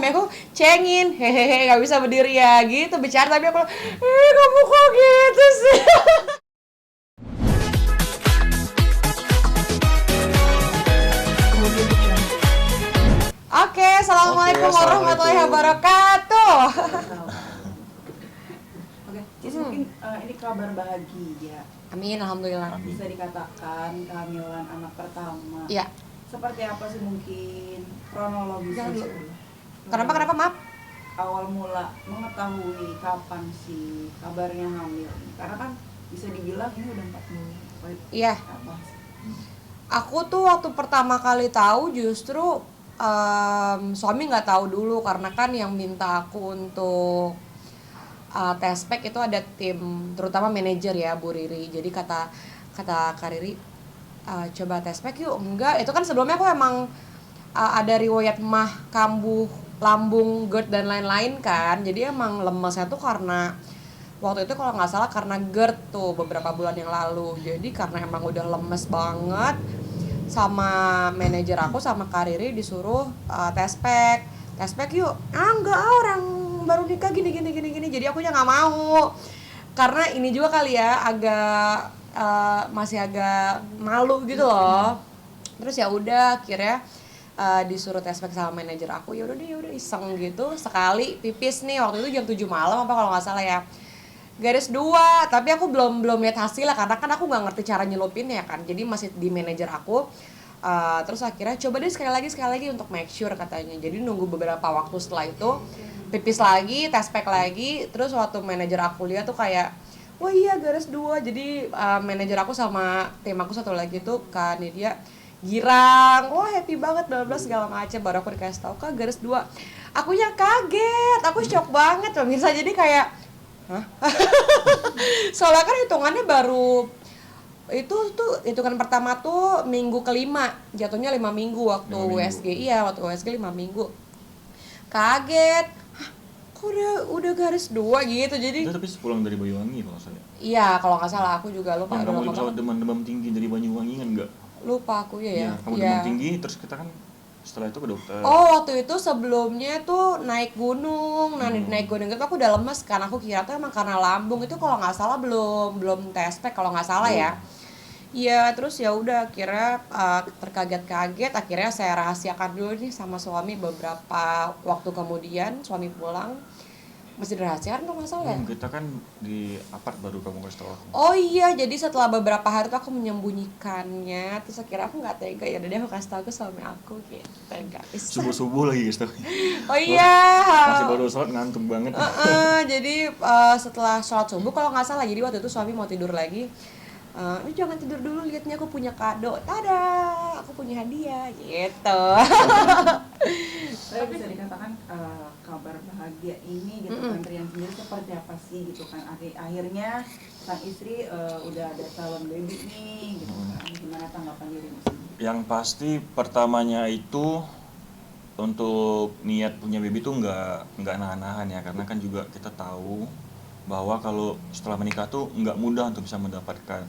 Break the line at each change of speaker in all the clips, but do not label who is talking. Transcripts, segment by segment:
aku cengin, hehehe nggak bisa berdiri ya gitu bercanda, tapi aku kamu kok gitu sih. Oke, assalamualaikum warahmatullahi wabarakatuh.
Oke, Cis, mungkin ini kabar bahagia.
Amin, alhamdulillah.
Bisa dikatakan kehamilan anak pertama.
Iya.
Seperti apa sih mungkin kronologisnya?
Kenapa maaf?
Awal mula mengetahui kapan sih kabarnya hamil? Karena kan bisa dibilang ini udah 4 bulan.
Iya.
Apa sih?
Aku tuh waktu pertama kali tahu justru suami nggak tahu dulu, karena kan yang minta aku untuk tes pack itu ada tim, terutama manajer ya, Bu Riri. Jadi kata Kak Riri, coba tes pack yuk. Enggak, itu kan sebelumnya aku emang ada riwayat mah, kambuh, lambung, GERD dan lain-lain kan. Jadi emang lemesnya tuh karena waktu itu kalau nggak salah karena GERD tuh beberapa bulan yang lalu. Jadi karena emang udah lemes banget, sama manajer aku sama Kak Riri disuruh tes pack yuk. Enggak, orang baru nikah gini. Jadi akunya nggak mau, karena ini juga kali ya agak masih agak malu gitu loh. Terus ya udah akhirnya disuruh tes pack sama manajer aku. Ya udah iseng gitu sekali pipis nih, waktu itu jam 7 malam apa kalau nggak salah ya, garis 2. Tapi aku belum lihat hasilnya karena kan aku nggak ngerti cara nyelupinnya kan, jadi masih di manajer aku. Terus akhirnya coba deh sekali lagi untuk make sure katanya. Jadi nunggu beberapa waktu setelah itu pipis lagi, tes pack lagi. Terus waktu manajer aku lihat tuh kayak, wah iya garis 2. Jadi manajer aku sama tim aku satu lagi tuh kan dia girang, wah happy banget bla bla segala macam. Baru aku dikasih tahu Kak garis 2. Akunya kaget, aku shock banget pemirsa. Jadi kayak hah? Soalnya kan hitungannya baru itu tuh, hitungan pertama tuh minggu kelima, jatuhnya 5 minggu waktu
5 minggu.
USG. Iya, waktu USG 5 minggu. Kaget. Hah, kok udah garis 2 gitu. Jadi
Itu tapi pulang dari Banyuwangi kalau saya.
iya, kalau nggak salah aku juga lupa.
Yang
Udah
kamu
lama
pesawat
banget.
demam tinggi dari Banyuwangi kan enggak?
Lupa aku ya.
Kamu demam tinggi terus kita kan setelah itu ke dokter.
Oh, waktu itu sebelumnya tuh naik gunung. Nah, naik gunung itu aku udah lemes kan. Aku kira tuh emang karena lambung. Itu kalau nggak salah belum tes pack kalau nggak salah ya. Iya, terus ya udah akhirnya terkaget-kaget. Akhirnya saya rahasiakan dulu nih sama suami. Beberapa waktu kemudian suami pulang, masih dirahasiakan kalau nggak salah ya.
Kita kan di apart baru kamu kasih tahu aku.
Oh iya, jadi setelah beberapa hari tuh aku menyembunyikannya. Terus akhirnya aku nggak tega, ya udah deh aku kasih tahu ke suami aku gitu guys.
Subuh-subuh lagi guys tahu.
Oh iya.
Masih baru sholat ngantuk banget.
Jadi setelah sholat subuh kalau nggak salah, jadi waktu itu suami mau tidur lagi. Jangan tidur dulu, liatnya aku punya kado. Tada, aku punya hadiah gitu.
Tapi bisa dikatakan kabar bahagia ini gitu kan, Rian sendiri seperti apa sih gitu kan, akhirnya sang istri udah ada calon baby nih gitu kan, gimana tanggapan dirimu sendiri?
Yang pasti pertamanya itu untuk niat punya baby tuh nggak nahan-nahan ya, karena kan juga kita tahu bahwa kalau setelah menikah tuh nggak mudah untuk bisa mendapatkan.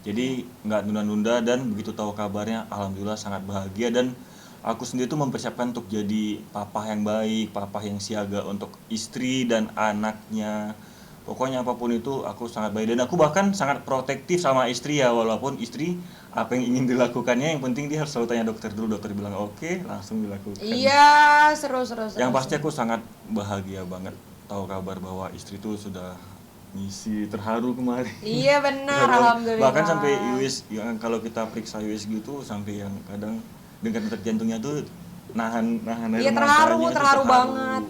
Jadi nggak nunda-nunda, dan begitu tahu kabarnya alhamdulillah sangat bahagia. Dan aku sendiri tuh mempersiapkan untuk jadi papa yang baik, papa yang siaga untuk istri dan anaknya. Pokoknya apapun itu aku sangat baik, dan aku bahkan sangat protektif sama istri ya, walaupun istri apa yang ingin dilakukannya yang penting dia harus selalu tanya dokter dulu, dokter bilang oke, langsung dilakukan.
Iya, seru.
Yang pasti aku sangat bahagia banget tahu kabar bahwa istri tuh sudah misi, terharu kemarin.
Iya benar,
Terharu.
alhamdulillah.
Bahkan sampai US, yang kalau kita periksa USG itu sampai yang kadang dengan detak jantungnya tuh nahan
Iya,
air
terharu
matanya,
banget.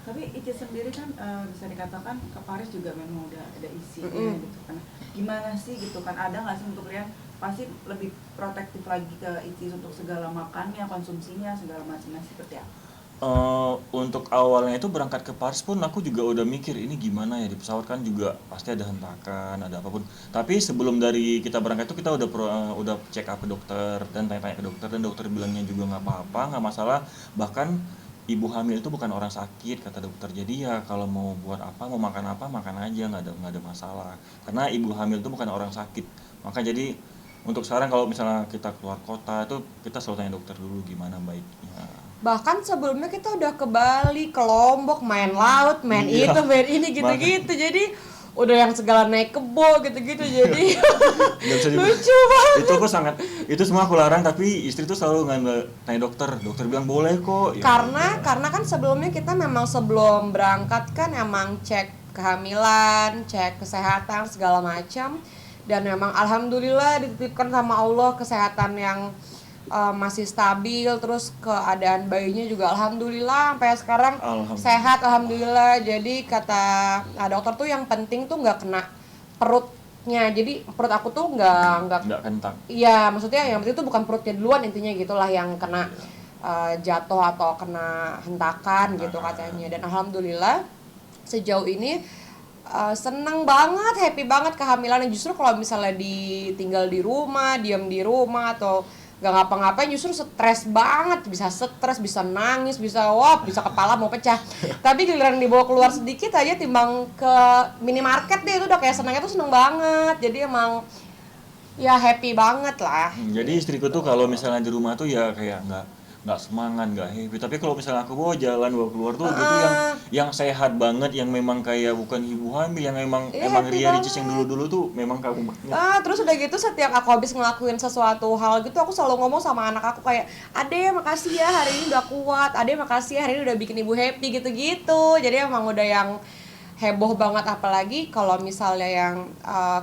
Tapi Ici sendiri kan bisa dikatakan ke Paris juga memang udah ada isinya gitu kan. Gimana sih gitu kan, ada nggak sih untuk Rian pasti lebih protektif lagi ke Ici untuk segala makannya, konsumsinya, segala macamnya seperti apa?
Untuk awalnya itu berangkat ke Paris pun aku juga udah mikir ini gimana ya, di pesawat kan juga pasti ada hentakan, ada apapun. Tapi sebelum dari kita berangkat itu kita udah check up ke dokter dan tanya-tanya ke dokter, dan dokter bilangnya juga nggak apa-apa, nggak masalah. Bahkan ibu hamil itu bukan orang sakit kata dokter. Jadi ya kalau mau buat apa, mau makan apa, makan aja, nggak ada masalah. Karena ibu hamil itu bukan orang sakit. Maka jadi untuk sekarang kalau misalnya kita keluar kota itu kita selalu tanya dokter dulu gimana baiknya.
Bahkan sebelumnya kita udah ke Bali, ke Lombok, main laut, main
Iya.
itu, main ini gitu-gitu. Jadi udah yang segala naik kebo gitu-gitu. Jadi
Nggak bisa
lucu banget.
Itu aku sangat, itu semua aku larang, tapi istri tuh selalu ngambil tanya dokter bilang boleh kok. Ya
Karena kan sebelumnya kita memang sebelum berangkat kan emang cek kehamilan, cek kesehatan segala macam, dan memang alhamdulillah dititipkan sama Allah kesehatan yang masih stabil, terus keadaan bayinya juga alhamdulillah sampai sekarang
Alhamdulillah.
sehat alhamdulillah. Jadi kata dokter tuh yang penting tuh nggak kena perutnya, jadi perut aku tuh nggak
nggak kentang.
iya, maksudnya yang penting itu bukan perutnya duluan, intinya gitulah yang kena jatuh atau kena hentakan gitu katanya. Dan alhamdulillah sejauh ini seneng banget, happy banget kehamilan. Justru kalau misalnya ditinggal di rumah, diam di rumah atau gak ngapa-ngapain, justru stres banget, bisa stres, bisa nangis, bisa bisa kepala mau pecah. Tapi giliran dibawa keluar sedikit aja, timbang ke minimarket deh, itu udah kayak senangnya tuh seneng banget. Jadi emang ya happy banget lah.
Jadi istriku tuh kalau misalnya di rumah tuh ya kayak nggak semangat, nggak happy. Tapi kalau misalnya aku bawa jalan, bawa keluar tuh dia tuh yang sehat banget, yang memang kayak bukan ibu hamil, yang emang
Iya,
emang
happy
Ria
banget.
Ricis yang dulu-dulu tuh memang kamu banget.
Terus udah gitu setiap aku habis ngelakuin sesuatu hal gitu, aku selalu ngomong sama anak aku kayak, Ade makasih ya hari ini udah kuat, Ade makasih ya hari ini udah bikin ibu happy gitu-gitu. Jadi emang udah yang heboh banget. Apalagi kalau misalnya yang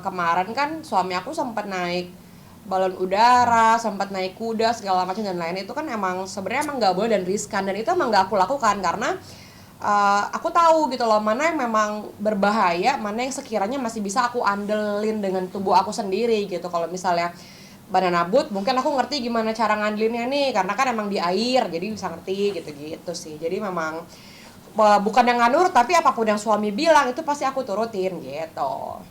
kemarin kan suami aku sempat naik balon udara, sempat naik kuda segala macam dan lain. Itu kan emang sebenarnya emang nggak boleh dan riskan, dan itu emang nggak aku lakukan karena aku tahu gitu loh mana yang memang berbahaya, mana yang sekiranya masih bisa aku andelin dengan tubuh aku sendiri gitu. Kalau misalnya banana boat mungkin aku ngerti gimana cara ngandelinnya nih, karena kan emang di air jadi bisa ngerti gitu-gitu sih. Jadi memang bukan yang nganur, tapi apapun yang suami bilang itu pasti aku turutin gitu.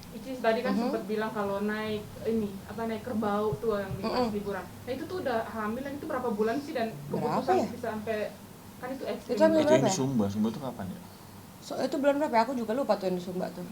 Icis tadi kan sempat bilang kalau naik naik kerbau tuh yang di pas liburan. Nah itu tuh udah hamil, dan itu berapa bulan sih, dan keputusan
Berapa ya?
bisa sampai kan itu ekstrim.
Itu hamil
Itu yang
berapa
di
ya?
Sumba tuh kapan ya?
Itu bulan berapa ya? Aku juga lupa tuh yang di Sumba tuh.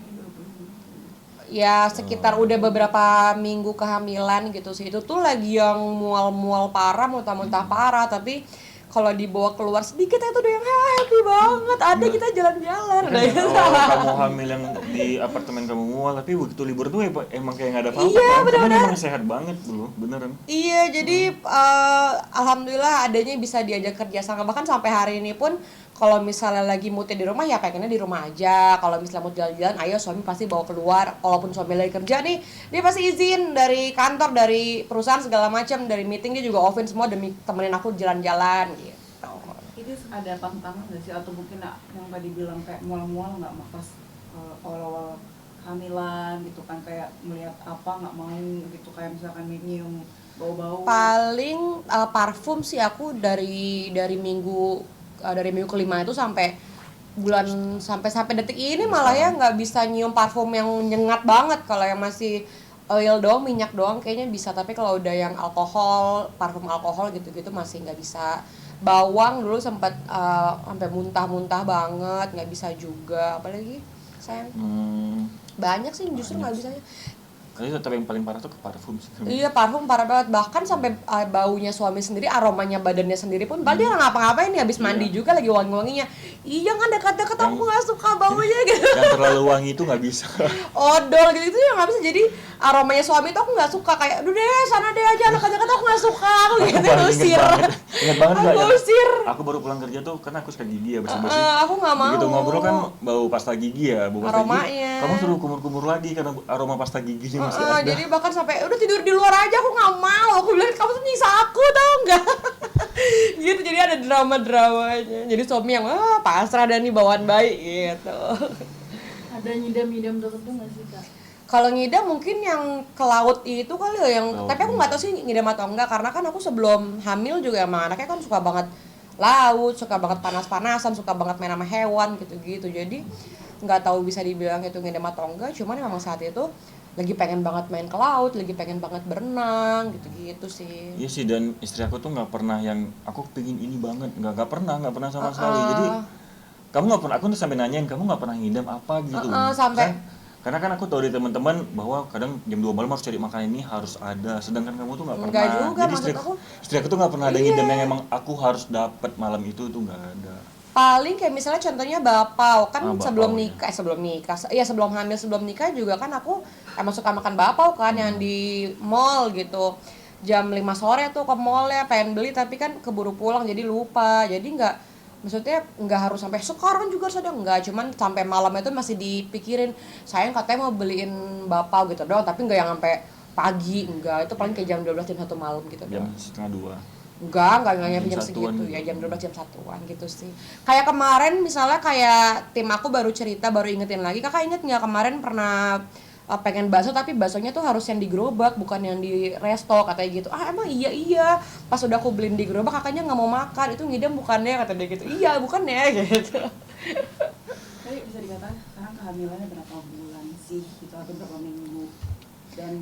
Ya sekitar udah beberapa minggu kehamilan gitu sih. Itu tuh lagi yang mual-mual parah, muntah-muntah parah, tapi kalau dibawa keluar sedikit itu udah yang happy banget. Ada kita jalan-jalan.
Kalau kamu hamil yang di apartemen kamu mual, tapi begitu libur tuh emang kayak nggak ada apa-apa
Iya,
kan? Karena
benar-benar.
emang sehat banget dulu, beneran.
Iya, jadi alhamdulillah adanya bisa diajak kerja sama. Bahkan sampai hari ini pun kalau misalnya lagi moodnya di rumah ya pengennya di rumah aja. Kalau misalnya mau jalan-jalan, ayo suami pasti bawa keluar. Walaupun suami lagi kerja nih, dia pasti izin dari kantor, dari perusahaan segala macam, dari meeting dia juga offin semua demi temenin aku jalan-jalan gitu.
Itu ada tantangan nggak sih, atau mungkin yang tadi bilang kayak mual-mual nggak pas awal-awal kehamilan gitu kan, kayak melihat apa nggak mau gitu, kayak misalkan nyium bau-bau.
Paling parfum sih aku dari minggu kelima itu sampai bulan sampai detik ini malah ya nggak bisa nyium parfum yang nyengat banget. Kalau yang masih oil doang, minyak doang kayaknya bisa, tapi kalau udah yang alkohol, parfum alkohol gitu-gitu masih nggak bisa. Bawang dulu sempat sampai muntah-muntah banget, nggak bisa juga. Apalagi sayang banyak sih justru nggak bisanya.
Tapi tetap yang paling parah tuh ke parfum sih.
Iya, parfum parah banget. Bahkan sampai baunya suami sendiri, aromanya badannya sendiri pun, padahal dia nggak ngapa-ngapain nih, habis mandi juga lagi wangi-wanginya. Iya kan, dekat-dekat aku nggak suka baunya gitu.
Yang terlalu wangi itu nggak bisa.
Odol gitu itu ya nggak bisa. Jadi aromanya suami tuh aku nggak suka, kayak aduh deh sana deh aja, dekat-dekat aku nggak suka, aku gitu
Paling
usir.
inget banget nggak
Aku
ya?
usir.
Aku baru pulang kerja tuh, karena aku suka gigi ya, bersih-bersih.
Aku nggak mau.
Begitu ngobrol kan bau pasta gigi ya, bau pasta
Aromanya.
gigi. Kamu suruh kumur-kumur lagi karena aroma pasta giginya masih ada.
Jadi bahkan sampai udah tidur di luar aja aku nggak mau. Aku bilang kamu tuh nyiksa aku, tau nggak? Gitu, jadi ada drama-dramanya. Jadi suami yang pasrah dan nih bawaan bayi gitu.
Ada nyidam-nyidam tertentu nggak sih kak?
Kalau ngidam mungkin yang ke laut itu kali ya, yang tapi aku nggak tahu sih ngidam atau enggak, karena kan aku sebelum hamil juga emang anaknya kan suka banget laut, suka banget panas-panasan, suka banget main sama hewan gitu-gitu. Jadi nggak tahu bisa dibilang itu ngidam atau enggak, cuman memang saat itu lagi pengen banget main ke laut, lagi pengen banget berenang gitu-gitu sih.
Iya sih, dan istri aku tuh nggak pernah yang aku pengen ini banget, nggak pernah sama sekali. Jadi kamu nggak pernah, aku tuh sampai nanyain kamu nggak pernah ngidam apa gitu.
Sampai
Karena kan aku tahu dari teman-teman bahwa kadang jam 2 malam harus cari makan ini harus ada, sedangkan kamu tuh nggak pernah.
Enggak juga,
Jadi
maksud aku
istri aku tuh nggak pernah ada ngidam yang emang aku harus dapat malam itu tuh nggak ada.
paling kayak misalnya contohnya bapau kan
Bapau,
sebelum
ya.
nikah ya sebelum hamil sebelum nikah juga kan aku emang suka makan bapau kan yang di mall gitu, jam 5 sore tuh ke mall ya pengen beli tapi kan keburu pulang jadi lupa, jadi maksudnya nggak harus sampai sekarang juga harus ada, nggak, cuman sampai malam itu masih dipikirin sayang katanya mau beliin bapau gitu doang, tapi nggak yang sampai pagi, enggak, itu paling kayak jam 12 jam 1 malam gitu
Jam
doang.
setengah 2.
Enggak nyampe jam
Jam satuan
segitu
gitu.
ya, jam 12 jam 1-an gitu sih. Kayak kemarin misalnya kayak tim aku baru cerita, baru ingetin lagi, kakak inget nggak kemarin pernah pengen bakso tapi baksonya tuh harus yang di gerobak bukan yang di resto katanya gitu. Ah emang iya pas udah aku beliin di gerobak kakaknya nggak mau makan, itu ngidam bukannya kata dia gitu. Iya bukannya gitu.
Tapi bisa dikatakan sekarang kehamilannya berapa bulan sih gitu atau berapa minggu, dan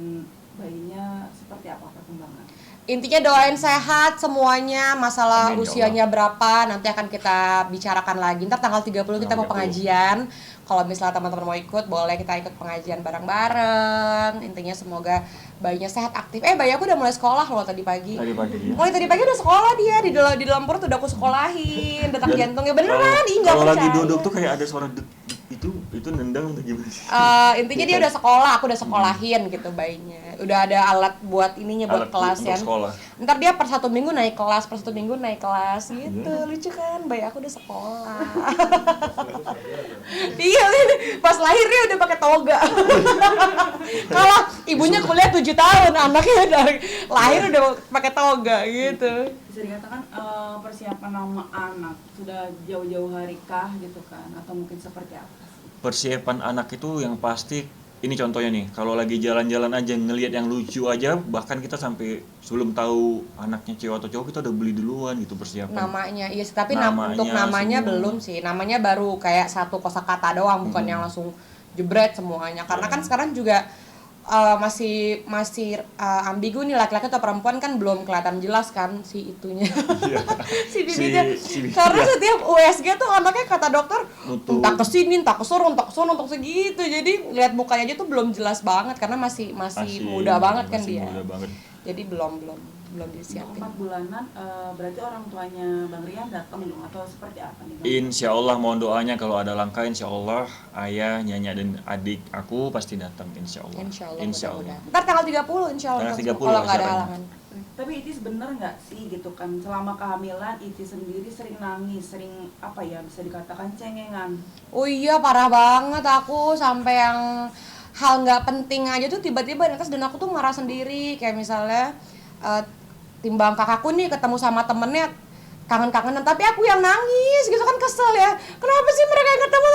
bayinya seperti apa perkembangan?
Intinya doain sehat semuanya, masalah
Amin, ya
usianya berapa nanti akan kita bicarakan lagi. Ntar tanggal 30 kita mau
30.
pengajian. Kalau misalnya teman-teman mau ikut, boleh kita ikut pengajian bareng-bareng. Intinya semoga bayinya sehat, aktif. Bayi aku udah mulai sekolah loh tadi pagi.
Tadi pagi ya.
Mulai tadi pagi udah sekolah dia, di dalam perut udah aku sekolahin. Detak
Dan
jantungnya beneran, ih nggak
kalau lagi
percaya.
duduk tuh kayak ada suara dek, itu nendang atau gimana sih?
Intinya dia udah sekolah, aku udah sekolahin gitu bayinya. Udah ada alat buat ininya, buat
Alat
kelas
untuk
ya.
sekolah.
Ntar dia per 1 minggu naik kelas gitu. Lucu kan, bayi aku udah sekolah. Iya, pas lahir dia udah pakai toga. Kalau ibunya kuliah 7 tahun, anaknya dari lahir udah pakai toga gitu.
Bisa dikatakan persiapan nama anak sudah jauh-jauh hari kah gitu kan, atau mungkin seperti apa sih?
Persiapan anak itu yang pasti, ini contohnya nih, kalau lagi jalan-jalan aja ngelihat yang lucu aja, bahkan kita sampai sebelum tahu anaknya cewek atau cowok kita udah beli duluan gitu persiapan.
Namanya, iya sih, tapi
Namanya
untuk namanya
semua.
belum sih. Namanya baru kayak satu kosakata doang, bukan yang langsung jebret semuanya. Karena kan sekarang juga masih ambigu nih, laki-laki atau perempuan kan belum kelihatan jelas kan si itunya. si bibitnya.
si bibitnya.
Karena setiap USG tuh anaknya kata dokter
Nutup.
entah kesini, entah kesono, entah segitu. Jadi lihat mukanya aja tuh belum jelas banget karena masih muda banget kan
masih
dia.
muda banget.
Jadi belum
Untuk
disiapin.
4 bulanan berarti orang tuanya Bang Rian datang dong atau seperti apa nih Bang?
Insya Allah mohon doanya kalau ada langkah, insya Allah ayah, nyanya dan adik aku pasti datang insya Allah.
Insya Allah. Ntar tanggal 30 insya Allah.
Tanggal 30
kalau nggak ada
acaranya.
halangan.
Tapi Itis bener nggak sih gitu kan, selama kehamilan Itis sendiri sering nangis, sering apa ya bisa dikatakan cengengan?
Oh iya parah banget aku, sampai yang hal nggak penting aja tuh tiba-tiba di atas, dan aku tuh marah sendiri. Kayak misalnya timbang kakakku nih ketemu sama temennya kangen-kangenan, tapi aku yang nangis gitu kan, kesel ya. Kenapa sih mereka yang ketemu